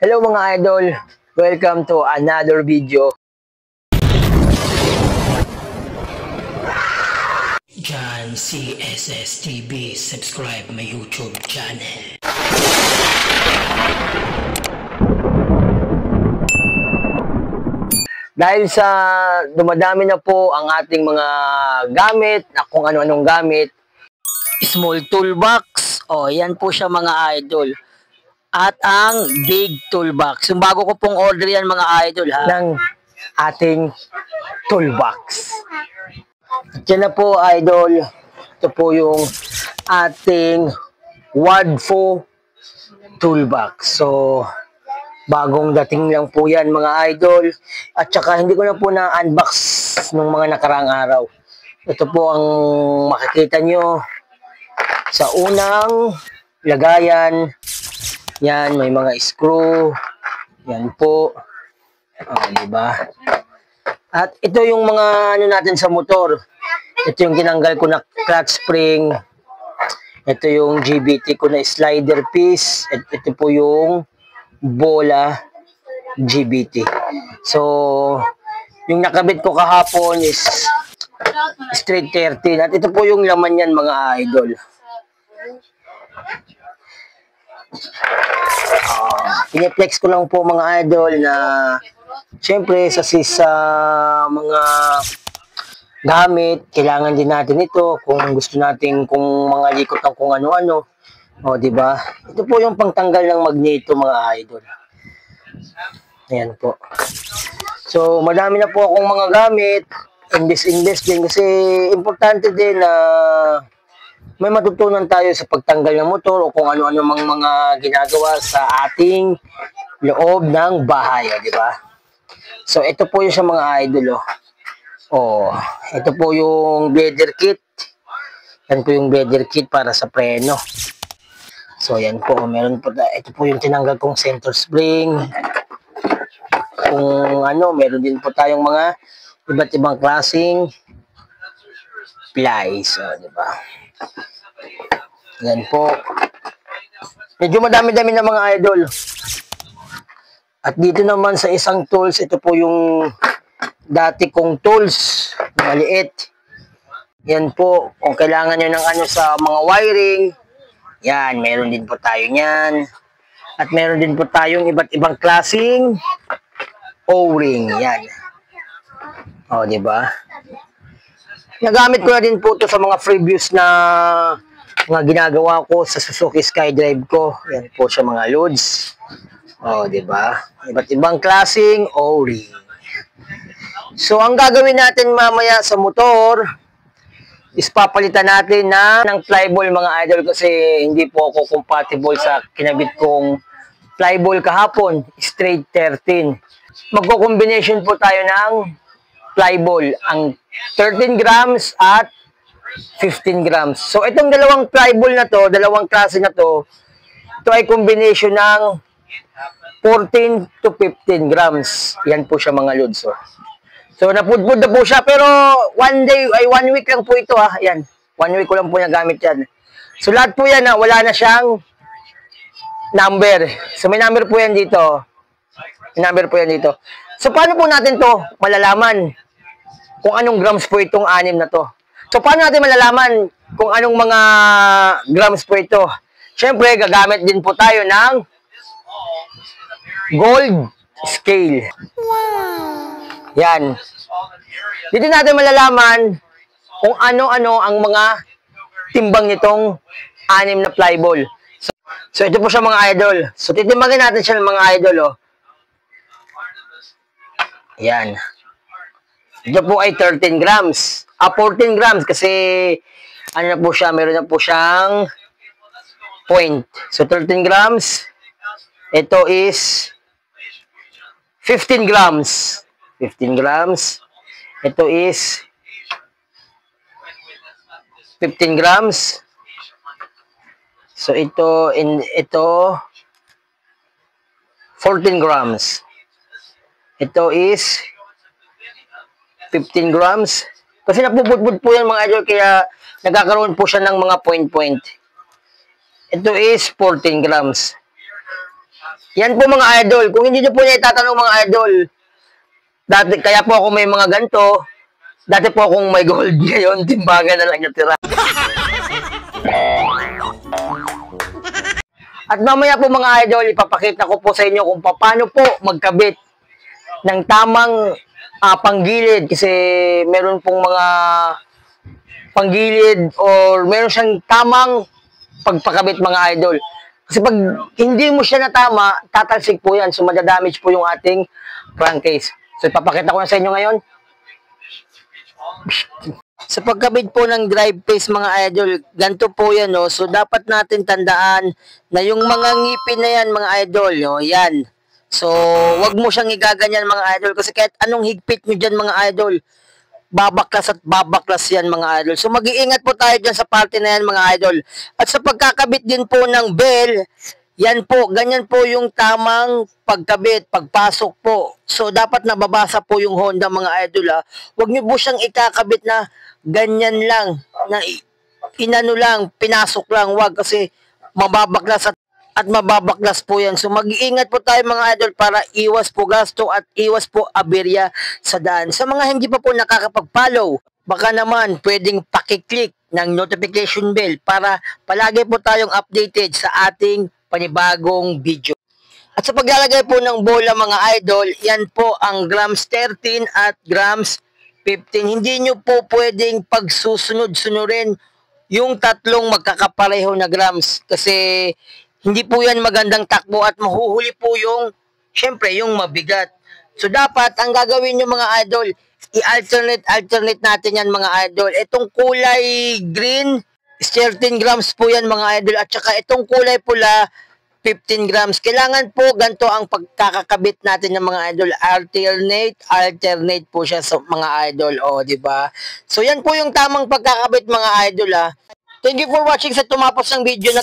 Hello mga idol, welcome to another video. John CSS TV, subscribe my YouTube channel. Dahil sa dumadami na po ang ating mga gamit, na kung ano-anong gamit, small toolbox, yan po siya mga idol. At ang big toolbox. Yung bago ko pong order yan mga idol ng ating toolbox. At yan na po idol. Ito po yung ating Wadfo toolbox. So, bagong dating lang po yan mga idol. At saka hindi ko na po na-unbox nung mga nakaraang araw. Ito po ang makikita nyo sa unang lagayan. Yan, may mga screw. Yan po. Diba? At ito yung mga ano natin sa motor. Ito yung tinanggal ko na clutch spring. Ito yung GBT ko na slider piece. At ito po yung bola GBT. So, yung nakabit ko kahapon is straight 13. At ito po yung laman yan mga idol. Piniplex ko lang po mga idol na syempre sa mga gamit, kailangan din natin ito kung gusto natin kung mga likot ng kung ano-ano. Diba? Ito po yung pangtanggal ng magneto mga idol. Ayan po. So, madami na po akong mga gamit. Invest din kasi importante din na may matutunan tayo sa pagtanggal ng motor o kung ano-ano mga ginagawa sa ating loob ng bahay, di ba? So, ito po yung sa mga idol, ito po yung bleeder kit. Yan po yung bleeder kit para sa preno. So, yan po. Meron po, ito po yung tinanggal kong center spring. Kung ano, meron din po tayong mga iba't ibang klaseng plies, di ba? Yan po. Medyo madami-dami na mga idol. At dito naman sa isang tools, ito po yung dati kong tools. Maliit. Yan po. Kung kailangan nyo ng ano sa mga wiring, yan, meron din po tayo yan. At meron din po tayong iba't ibang klaseng O-ring. Yan. Diba? Nagamit ko na din po ito sa mga previous na mga ginagawa ko sa Suzuki Skydrive ko. Yan po siya mga loads. Diba? Iba't ibang klaseng O-ring. So, ang gagawin natin mamaya sa motor is papalitan natin ng flyball mga idol kasi hindi po ako compatible sa kinabit kong flyball kahapon. Straight 13. Magko-combination po tayo ng flyball. Ang 13 grams at 15 grams. So, itong dalawang flyball na to, dalawang klase na to, ito ay combination ng 14 to 15 grams. Yan po siya mga loads. So, napudpud na po siya. Pero, 1 week lang po ito ha. Yan. 1 week ko lang po nagamit yan. So, lahat po yan wala na siyang number. So, may number po yan dito. May number po yan dito. So, paano po natin to malalaman kung anong grams po itong 6 na to? So, paano natin malalaman kung anong mga grams po ito? Siyempre, gagamit din po tayo ng gold scale. Wow! Yan. Dito natin malalaman kung ano-ano ang mga timbang nitong 6 na flyball. So, ito po siya mga idol. So, titimbangin natin siya ng mga idol, Yan. Ito po ay 13 grams. 14 grams kasi ano na po siya, meron na po siyang point. So, 13 grams. Ito is 15 grams. 15 grams. Ito is 15 grams. So, ito 14 grams. Ito is 15 grams. Kasi napupudpud po yan mga idol, kaya nagkakaroon po siya ng mga point-point. Ito is 14 grams. Yan po mga idol. Kung hindi nyo po niya itatanong mga idol, dati, kaya po ako may mga ganto, dati po akong may gold ngayon, timbangan na lang natira. At mamaya po mga idol, ipapakita ko po sa inyo kung paano po magkabit ng tamang panggilid. Kasi meron pong mga panggilid or meron siyang tamang pagpakabit mga idol. Kasi pag hindi mo siya natama, tatalsik po yan. So madadamage po yung ating crankcase. So ipapakita ko na sa inyo ngayon. Sa pagkabit po ng drive phase mga idol, ganito po yan, no? So dapat natin tandaan na yung mga ngipin na yan mga idol, no? Yan. So wag mo siyang igaganyan mga idol kasi kahit anong higpit nyo dyan mga idol, babaklas at babaklas yan mga idol. So mag-iingat po tayo dyan sa parte na yan mga idol. At sa pagkakabit din po ng bell, yan po, ganyan po yung tamang pagkabit, pagpasok po. So dapat nababasa po yung Honda mga idol ha. Huwag nyo po siyang ikakabit na ganyan lang, na inano lang, pinasok lang, wag kasi mababaklas at mababaklas po yan. So mag-iingat po tayo mga idol para iwas po gasto at iwas po aberya sa daan. Sa mga hindi pa po nakakapag-follow, baka naman pwedeng pakiclick ng notification bell para palagi po tayong updated sa ating panibagong video. At sa paglalagay po ng bola mga idol, yan po ang grams 13 at grams 15. Hindi nyo po pwedeng pagsusunod-sunurin yung tatlong magkakapareho na grams kasi hindi po yan magandang takbo at mahuhuli po yung, syempre, yung mabigat. So dapat, ang gagawin nyo mga idol, i-alternate natin yan mga idol. Itong kulay green, 13 grams po yan mga idol. At saka itong kulay pula, 15 grams. Kailangan po ganito ang pagkakakabit natin ng mga idol. Alternate po siya sa mga idol. O, di ba? So, yan po yung tamang pagkakabit mga idol, ha. Thank you for watching sa tumapos ng video na